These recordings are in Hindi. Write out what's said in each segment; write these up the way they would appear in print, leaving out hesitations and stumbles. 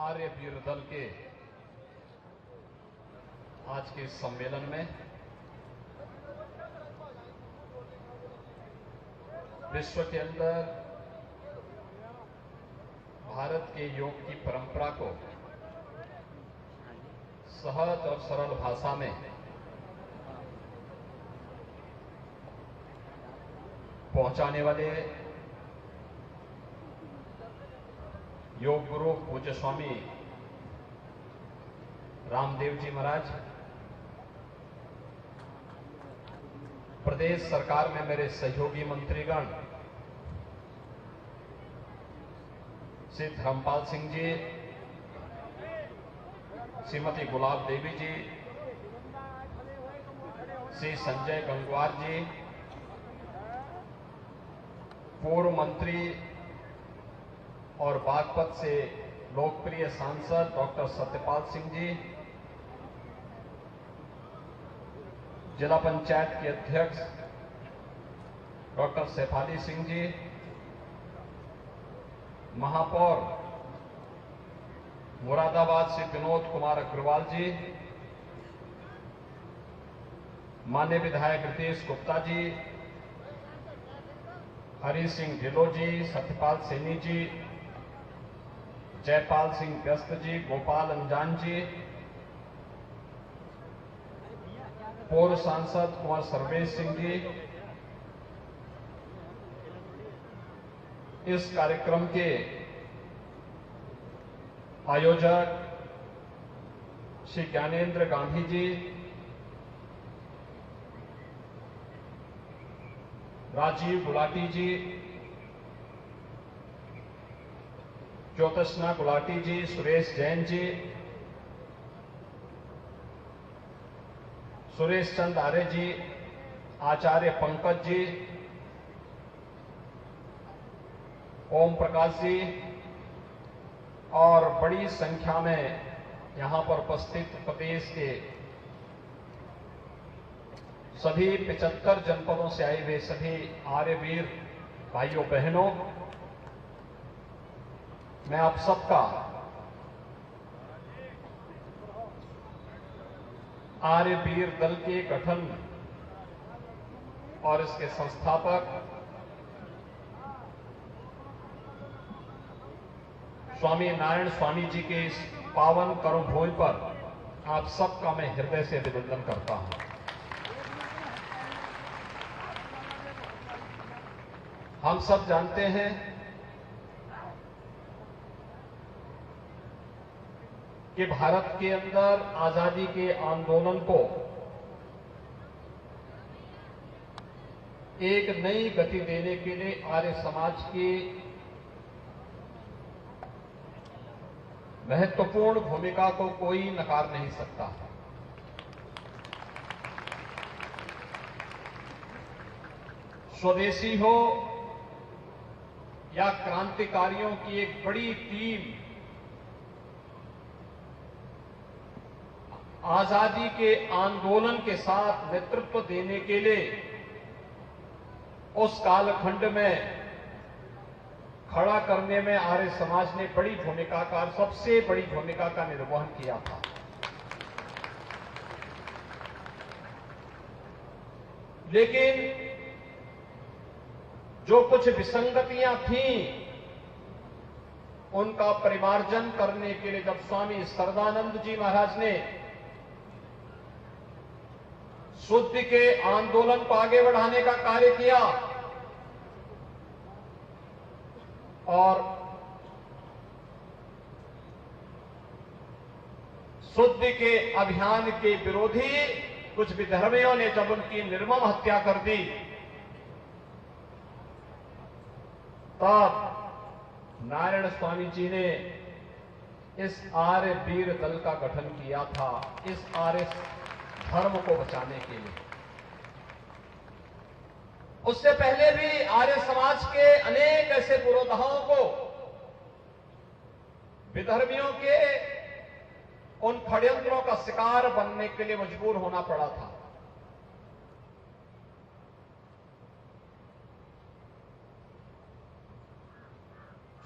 आर्य वीर दल के आज के सम्मेलन में विश्व के अंदर भारत के योग की परंपरा को सहज और सरल भाषा में पहुंचाने वाले योग गुरु पूज्य स्वामी रामदेव जी महाराज, प्रदेश सरकार में मेरे सहयोगी मंत्रीगण श्री धर्मपाल सिंह जी, श्रीमती गुलाब देवी जी, श्री संजय गंगवार जी, पूर्व मंत्री और बागपत से लोकप्रिय सांसद डॉक्टर सत्यपाल सिंह जी, जिला पंचायत के अध्यक्ष डॉक्टर शेफाली सिंह जी, महापौर मुरादाबाद से विनोद कुमार अग्रवाल जी, माननीय विधायक रितेश गुप्ता जी, हरि सिंह ढिल्लों जी, सत्यपाल सैनी जी, जयपाल सिंह व्यस्त जी, गोपाल अंजान जी, पूर्व सांसद कुंवर सर्वेश सिंह जी, इस कार्यक्रम के आयोजक श्री ज्ञानेंद्र गांधी जी, राजीव गुलाटी जी, ज्योतिष्ना गुलाटी जी, सुरेश जैन जी, सुरेश चंद आर्य जी, आचार्य पंकज जी, ओम प्रकाश जी और बड़ी संख्या में यहां पर उपस्थित प्रदेश के सभी 75 जनपदों से आए हुए सभी आर्यवीर भाइयों बहनों, मैं आप सबका आर्यवीर दल के गठन और इसके संस्थापक स्वामी नारायण स्वामी जी के इस पावन कर्मभूमि पर आप सबका मैं हृदय से अभिनंदन करता हूं। हम सब जानते हैं कि भारत के अंदर आजादी के आंदोलन को एक नई गति देने के लिए आर्य समाज की महत्वपूर्ण भूमिका को कोई नकार नहीं सकता। स्वदेशी हो या क्रांतिकारियों की एक बड़ी टीम आजादी के आंदोलन के साथ नेतृत्व देने के लिए उस कालखंड में खड़ा करने में आर्य समाज ने बड़ी भूमिका का, सबसे बड़ी भूमिका का निर्वहन किया था। लेकिन जो कुछ विसंगतियां थीं, उनका परिमार्जन करने के लिए जब स्वामी सरदानंद जी महाराज ने शुद्धि के आंदोलन को आगे बढ़ाने का कार्य किया और शुद्धि के अभियान के विरोधी कुछ विधर्मियों ने जब उनकी निर्मम हत्या कर दी, तब नारायण स्वामी जी ने इस आर्य वीर दल का गठन किया था, इस आर्य धर्म को बचाने के लिए। उससे पहले भी आर्य समाज के अनेक ऐसे पुरोधाओं को विधर्मियों के उन षड्यंत्रों का शिकार बनने के लिए मजबूर होना पड़ा था।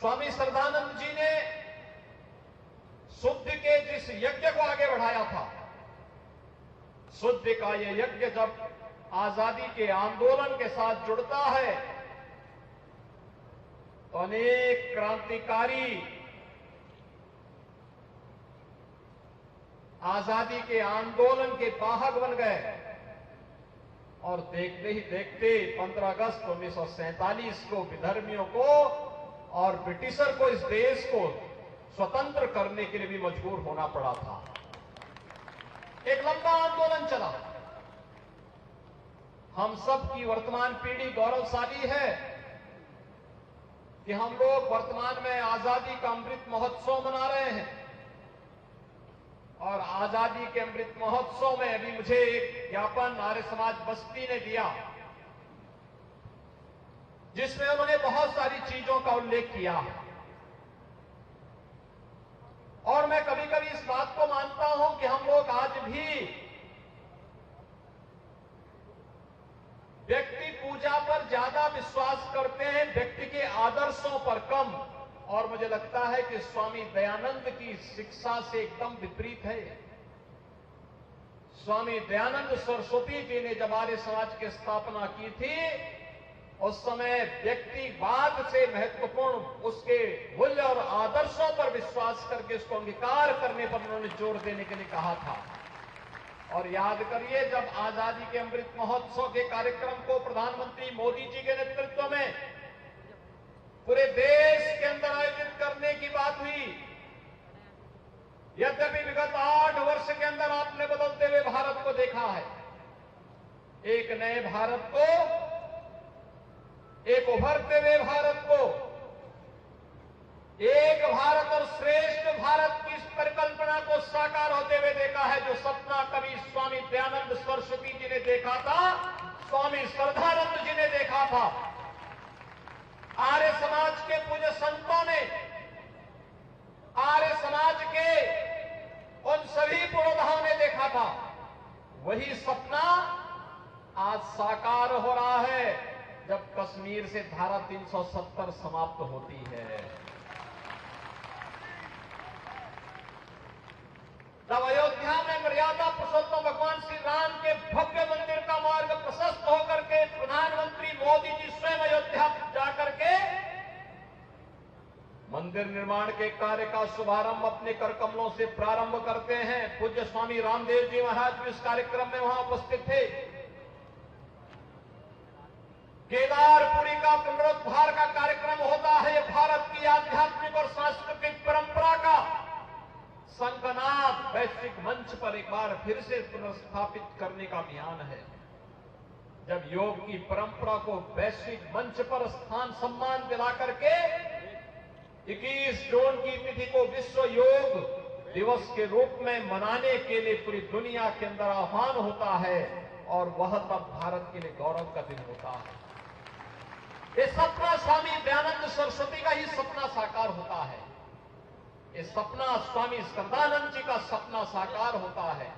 स्वामी सरदानंद जी ने शुद्ध के जिस यज्ञ को आगे बढ़ाया था, शुद्ध का यह यज्ञ जब आजादी के आंदोलन के साथ जुड़ता है तो अनेक क्रांतिकारी आजादी के आंदोलन के वाहक बन गए और देखते ही देखते 15 अगस्त 1947 को विधर्मियों को और ब्रिटिशर को इस देश को स्वतंत्र करने के लिए भी मजबूर होना पड़ा था। एक लंबा आंदोलन चला। हम सब की वर्तमान पीढ़ी गौरवशाली है कि हम लोग वर्तमान में आजादी का अमृत महोत्सव मना रहे हैं और आजादी के अमृत महोत्सव में अभी मुझे एक ज्ञापन आर्य समाज बस्ती ने दिया जिसमें उन्होंने बहुत सारी चीजों का उल्लेख किया और मैं कभी कभी इस बात को मानता हूं कि हम लोग आज भी व्यक्ति पूजा पर ज्यादा विश्वास करते हैं, व्यक्ति के आदर्शों पर कम। और मुझे लगता है कि स्वामी दयानंद की शिक्षा से एकदम विपरीत है। स्वामी दयानंद सरस्वती जी ने जब आर्य समाज की स्थापना की थी उस समय व्यक्तिवाद से महत्वपूर्ण उसके मूल्य और आदर्शों पर विश्वास करके उसको अंगीकार करने पर उन्होंने जोर देने के लिए कहा था। और याद करिए, जब आजादी के अमृत महोत्सव के कार्यक्रम को प्रधानमंत्री मोदी जी के नेतृत्व में पूरे देश के अंदर आयोजित करने की बात हुई, यद्यपि विगत 8 वर्ष के अंदर आपने बदलते हुए भारत को देखा है, एक नए भारत को, एक उभरते हुए भारत को, एक भारत और श्रेष्ठ भारत की इस परिकल्पना को साकार होते हुए देखा है, जो सपना कभी स्वामी दयानंद सरस्वती जी ने देखा था, स्वामी श्रद्धानंद जी ने देखा था, आर्य समाज के पूज्य संतों ने, आर्य समाज के उन सभी पुरोधाओं ने देखा था, वही सपना आज साकार हो रहा है जब कश्मीर से धारा 370 समाप्त होती है। जब अयोध्या में मर्यादा पुरुषोत्तम भगवान श्री राम के भव्य मंदिर का मार्ग प्रशस्त होकर के प्रधानमंत्री मोदी जी स्वयं अयोध्या जाकर के मंदिर निर्माण के कार्य का शुभारंभ अपने कर कमलों से प्रारंभ करते हैं। पूज्य स्वामी रामदेव जी महाराज भी इस कार्यक्रम में वहां उपस्थित थे। केदारपुरी का पुनरुद्धार का कार्यक्रम होता है। यह भारत की आध्यात्मिक और सांस्कृतिक परंपरा का शंखनाद वैश्विक मंच पर एक बार फिर से पुनर्स्थापित करने का अभियान है। जब योग की परंपरा को वैश्विक मंच पर स्थान सम्मान दिला करके 21 जून की तिथि को विश्व योग दिवस के रूप में मनाने के लिए पूरी दुनिया के अंदर आह्वान होता है और वह तब भारत के लिए गौरव का दिन होता है। ये सपना स्वामी दयानंद सरस्वती का ही सपना साकार होता है। ये सपना स्वामी श्रद्धानंद जी का सपना साकार होता है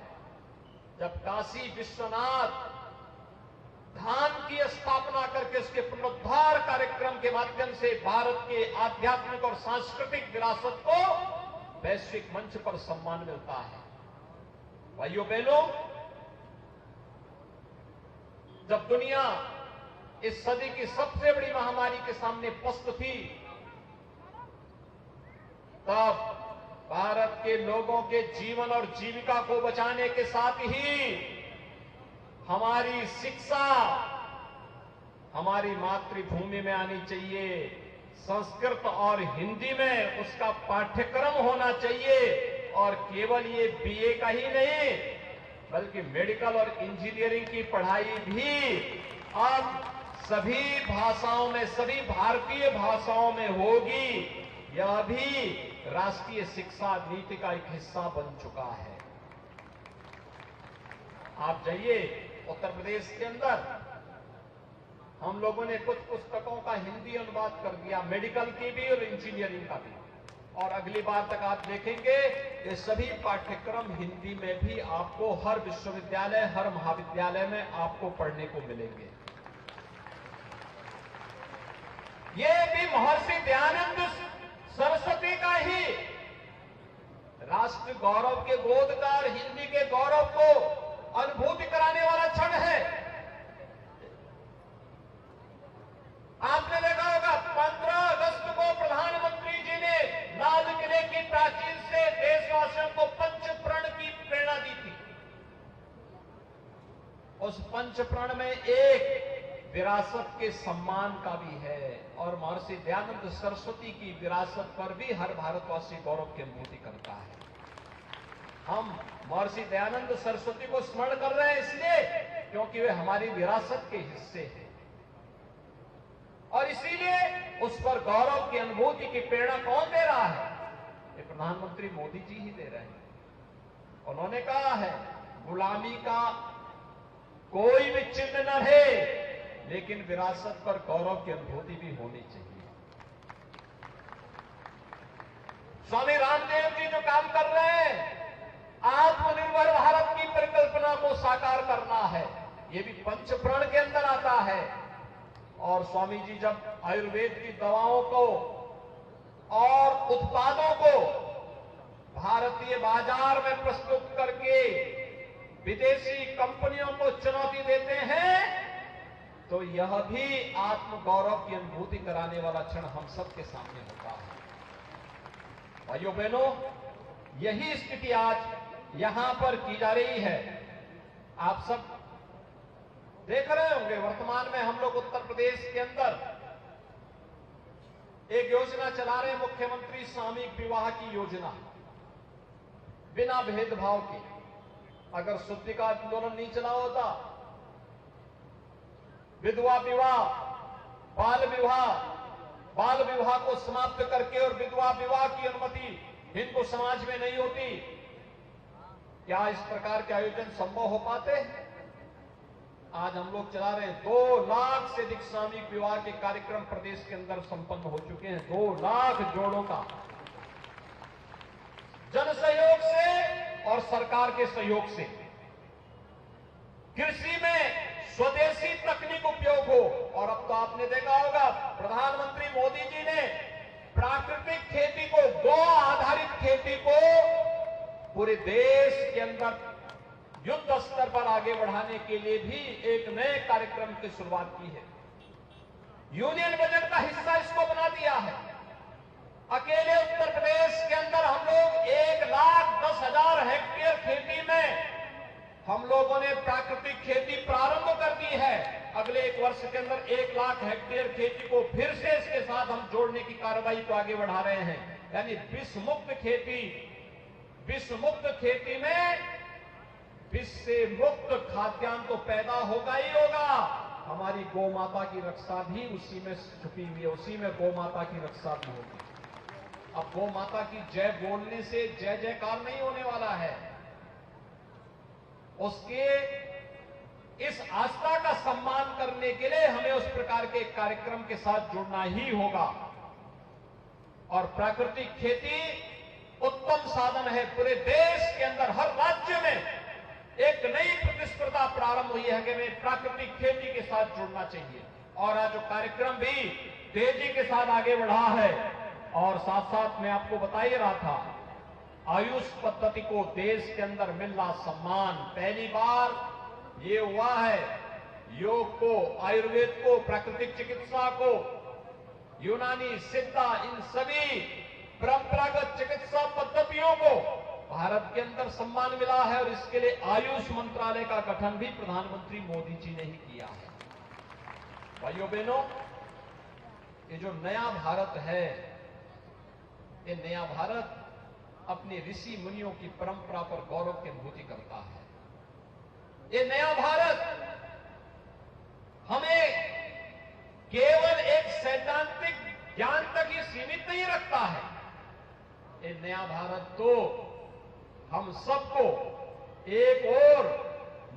जब काशी विश्वनाथ धाम की स्थापना करके उसके पुनरुद्धार कार्यक्रम के माध्यम से भारत के आध्यात्मिक और सांस्कृतिक विरासत को वैश्विक मंच पर सम्मान मिलता है। भाइयों बहनों, जब दुनिया इस सदी की सबसे बड़ी महामारी के सामने पस्त थी, तब भारत के लोगों के जीवन और जीविका को बचाने के साथ ही हमारी शिक्षा हमारी मातृभूमि में आनी चाहिए। संस्कृत और हिंदी में उसका पाठ्यक्रम होना चाहिए और केवल ये बीए का ही नहीं बल्कि मेडिकल और इंजीनियरिंग की पढ़ाई भी अब सभी भाषाओं में, सभी भारतीय भाषाओं में होगी। यह भी राष्ट्रीय शिक्षा नीति का एक हिस्सा बन चुका है। आप जाइए उत्तर प्रदेश के अंदर, हम लोगों ने कुछ पुस्तकों का हिंदी अनुवाद कर दिया, मेडिकल की भी और इंजीनियरिंग का भी, और अगली बार तक आप देखेंगे ये सभी पाठ्यक्रम हिंदी में भी आपको हर विश्वविद्यालय, हर महाविद्यालय में आपको पढ़ने को मिलेंगे। ये भी महर्षि दयानंद सरस्वती का ही राष्ट्र गौरव के गोदकार हिंदी के गौरव को अनुभूति कराने वाला क्षण है। आपने देखा होगा 15 अगस्त को प्रधानमंत्री जी ने लाल किले की प्राचीर से देशवासियों को पंच प्रण की प्रेरणा दी थी। उस पंच प्रण में एक विरासत के सम्मान का भी है और महर्षि दयानंद सरस्वती की विरासत पर भी हर भारतवासी गौरव की अनुभूति करता है। हम महर्षि दयानंद सरस्वती को स्मरण कर रहे हैं इसलिए क्योंकि वे हमारी विरासत के हिस्से हैं और इसीलिए उस पर गौरव की अनुभूति की प्रेरणा कौन दे रहा है? ये प्रधानमंत्री मोदी जी ही दे रहे हैं। उन्होंने कहा है गुलामी का कोई भी चिन्ह न रहे लेकिन विरासत पर गौरव की अनुभूति भी होनी चाहिए। स्वामी रामदेव जी जो काम कर रहे हैं आत्मनिर्भर भारत की परिकल्पना को साकार करना है, ये भी पंच प्रण के अंदर आता है। और स्वामी जी जब आयुर्वेद की दवाओं को और उत्पादों को भारतीय बाजार में प्रस्तुत करके विदेशी कंपनियों को चुनौती देते हैं तो यह भी आत्म गौरव की अनुभूति कराने वाला क्षण हम सबके सामने होता है। भाइयों बहनों, यही स्थिति आज यहां पर की जा रही है। आप सब देख रहे होंगे वर्तमान में हम लोग उत्तर प्रदेश के अंदर एक योजना चला रहे हैं, मुख्यमंत्री सामूहिक विवाह की योजना, बिना भेदभाव के। अगर शुद्धि का आंदोलन नहीं चला होता, विधवा विवाह, बाल विवाह को समाप्त करके और विधवा विवाह की अनुमति हिंदू समाज में नहीं होती, क्या इस प्रकार के आयोजन संभव हो पाते? आज हम लोग चला रहे हैं 2 लाख से अधिक सामूहिक विवाह के कार्यक्रम प्रदेश के अंदर संपन्न हो चुके हैं। 2 लाख जोड़ों का जन सहयोग से और सरकार के सहयोग से कृषि में स्वदेशी तकनीक उपयोग हो। और अब तो आपने देखा होगा प्रधानमंत्री मोदी जी ने प्राकृतिक खेती को, गौ आधारित खेती को पूरे देश के अंदर युद्ध स्तर पर आगे बढ़ाने के लिए भी एक नए कार्यक्रम की शुरुआत की है। यूनियन बजट का हिस्सा इसको बना दिया है। अकेले उत्तर प्रदेश के अंदर हम लोग 1,10,000 हेक्टेयर खेती में हम लोगों ने प्राकृतिक खेती प्रारंभ कर दी है। अगले 1 वर्ष के अंदर 1 लाख हेक्टेयर खेती को फिर से इसके साथ हम जोड़ने की कार्रवाई को आगे बढ़ा रहे हैं। यानी विषमुक्त खेती में विष से मुक्त खाद्यान्न तो पैदा होगा ही होगा, हमारी गौ माता की रक्षा भी उसी में छुपी हुई है, उसी में गौ माता की रक्षा भी होगी। अब गौ माता की जय बोलने से जय जयकार नहीं होने वाला है, उसके इस आस्था का सम्मान करने के लिए हमें उस प्रकार के कार्यक्रम के साथ जुड़ना ही होगा। और प्राकृतिक खेती उत्तम साधन है। पूरे देश के अंदर हर राज्य में एक नई प्रतिस्पर्धा प्रारंभ हुई है कि हमें प्राकृतिक खेती के साथ जुड़ना चाहिए। और आज जो कार्यक्रम भी तेजी के साथ आगे बढ़ा है और साथ साथ मैं आपको बता ही रहा था, आयुष पद्धति को देश के अंदर मिल रहा सम्मान पहली बार ये हुआ है। योग को, आयुर्वेद को, प्राकृतिक चिकित्सा को, यूनानी, सिद्धा, इन सभी परंपरागत चिकित्सा पद्धतियों को भारत के अंदर सम्मान मिला है। और इसके लिए आयुष मंत्रालय का गठन भी प्रधानमंत्री मोदी जी ने ही किया है। भाइयों बहनों, ये जो नया भारत है, ये नया भारत अपने ऋषि मुनियों की परंपरा पर गौरव की अनुभूति करता है। ये नया भारत हमें केवल एक सैद्धांतिक ज्ञान तक ही सीमित नहीं रखता है। ये नया भारत तो हम सबको एक और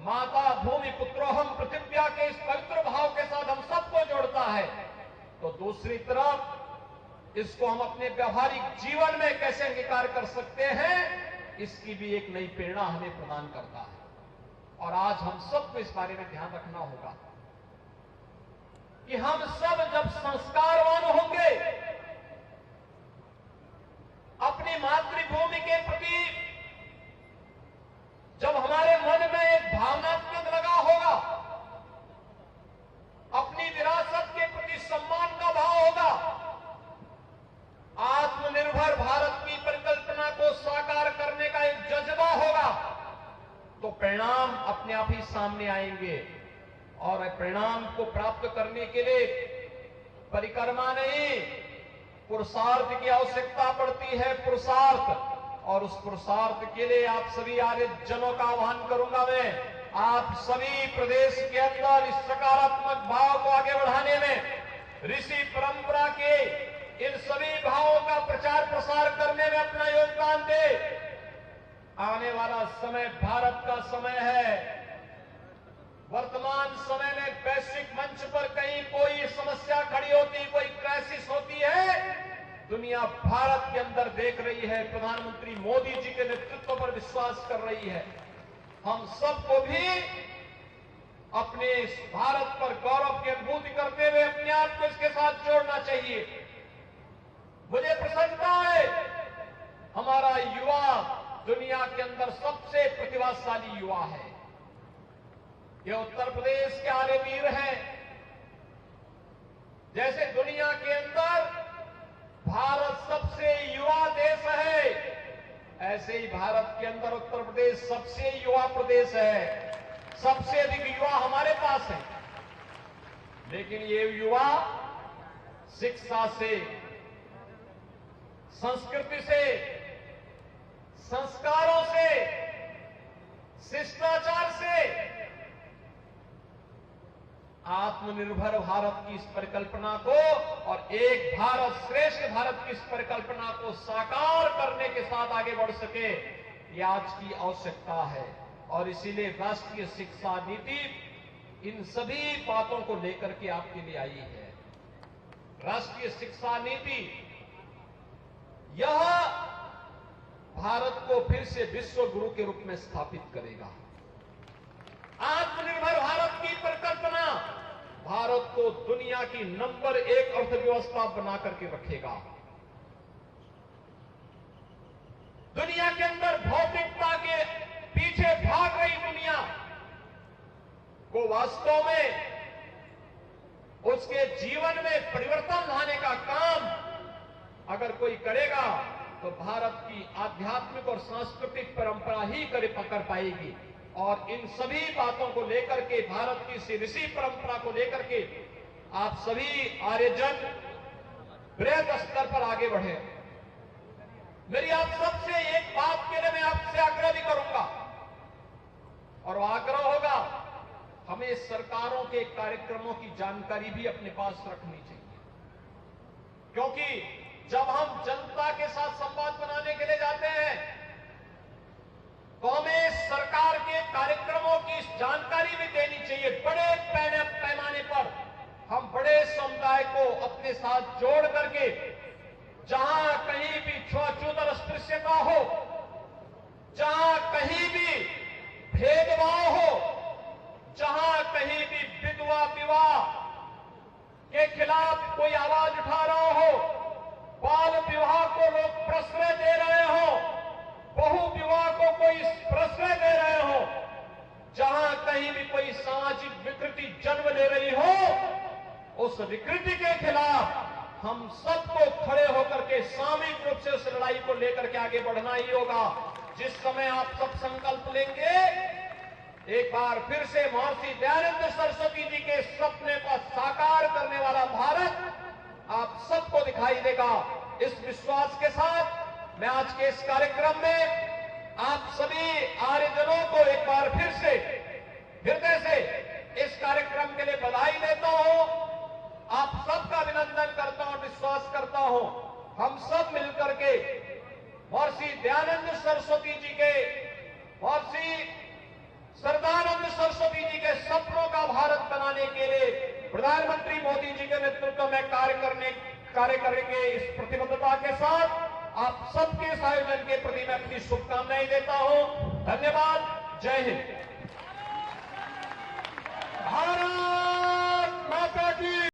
माता भूमि पुत्रोहम पृथिव्या के इस पवित्र भाव के साथ हम सबको जोड़ता है, तो दूसरी तरफ इसको हम अपने व्यवहारिक जीवन में कैसे अंगीकार कर सकते हैं, इसकी भी एक नई प्रेरणा हमें प्रदान करता है। और आज हम सबको इस बारे में ध्यान रखना होगा कि हम सब जब संस्कारवान होंगे, अपनी मातृभूमि के प्रति परिणाम को प्राप्त करने के लिए परिक्रमा नहीं, पुरुषार्थ की आवश्यकता पड़ती है, पुरुषार्थ। और उस पुरुषार्थ के लिए आप सभी आर्य जनों का आह्वान करूंगा मैं, आप सभी प्रदेश के अंदर इस सकारात्मक भाव को आगे बढ़ाने में, ऋषि परंपरा के इन सभी भावों का प्रचार प्रसार करने में अपना योगदान दे। आने वाला समय भारत का समय है। वर्तमान समय में वैश्विक मंच पर कहीं कोई समस्या खड़ी होती, कोई क्राइसिस होती है, दुनिया भारत के अंदर देख रही है, प्रधानमंत्री मोदी जी के नेतृत्व पर विश्वास कर रही है। हम सबको भी अपने इस भारत पर गौरव की अनुभूति करते हुए अपने आप को इसके साथ जोड़ना चाहिए। मुझे प्रसन्नता है, हमारा युवा दुनिया के अंदर सबसे प्रतिभाशाली युवा है। ये उत्तर प्रदेश के आर्य वीर हैं। जैसे दुनिया के अंदर भारत सबसे युवा देश है, ऐसे ही भारत के अंदर उत्तर प्रदेश सबसे युवा प्रदेश है। सबसे अधिक युवा हमारे पास है। लेकिन ये युवा शिक्षा से, संस्कृति से, संस्कारों से, शिष्टाचार से आत्मनिर्भर भारत की इस परिकल्पना को और एक भारत श्रेष्ठ भारत की इस परिकल्पना को साकार करने के साथ आगे बढ़ सके, ये आज की आवश्यकता है। और इसीलिए राष्ट्रीय शिक्षा नीति इन सभी बातों को लेकर के आपके लिए आई है। राष्ट्रीय शिक्षा नीति यह भारत को फिर से विश्व गुरु के रूप में स्थापित करेगा। आत्मनिर्भर भारत की परिकल्पना भारत को दुनिया की नंबर 1 अर्थव्यवस्था बना करके रखेगा। दुनिया के अंदर भौतिकता के पीछे भाग रही दुनिया को वास्तव में उसके जीवन में परिवर्तन लाने का काम अगर कोई करेगा तो भारत की आध्यात्मिक और सांस्कृतिक परंपरा ही कर पाएगी। और इन सभी बातों को लेकर के, भारत की इस ऋषि परंपरा को लेकर के आप सभी आर्यजन बृहद स्तर पर आगे बढ़े। मेरी आप सबसे एक बात के लिए मैं आपसे आग्रह भी करूंगा, और वो आग्रह होगा, हमें सरकारों के कार्यक्रमों की जानकारी भी अपने पास रखनी चाहिए। क्योंकि जब हम जनता के साथ संवाद बनाने के लिए जाते हैं तो हमें सरकार के कार्यक्रमों की जानकारी भी देनी चाहिए। बड़े पैमाने पर हम बड़े समुदाय को अपने साथ जोड़ करके, जहां कहीं भी छुआछूत और अस्पृश्यता हो, जहां कहीं भी भेदभाव हो, जहां कहीं भी विधवा विवाह के खिलाफ कोई आवाज उठा रहा हो, बाल विवाह को लोग प्रश्रय दे रहे हो, बहु विवाह को कोई प्रश्रय दे रहे हो, जहां कहीं भी कोई सामाजिक विकृति जन्म ले रही हो, उस विकृति के खिलाफ हम सबको खड़े होकर के सामूहिक रूप से उस लड़ाई को लेकर के आगे बढ़ना ही होगा। जिस समय आप सब संकल्प लेंगे, एक बार फिर से महर्षि दयानंद सरस्वती जी के सपने को साकार करने वाला भारत आप सबको दिखाई देगा। इस विश्वास के साथ मैं आज के इस कार्यक्रम में आप सभी आर्यजनों को एक बार फिर से हृदय से इस कार्यक्रम के लिए बधाई देता हूं। आप सबका अभिनंदन करता हूं, विश्वास करता हूं हम सब मिलकर के महर्षि दयानंद सरस्वती जी के, महर्षि सरदानंद सरस्वती जी के सपनों का भारत बनाने के लिए प्रधानमंत्री मोदी जी के नेतृत्व में कार्य करेंगे। इस प्रतिबद्धता के साथ आप सबके इस आयोजन के प्रति मैं अपनी शुभकामनाएं देता हूं। धन्यवाद। जय हिंद। भारत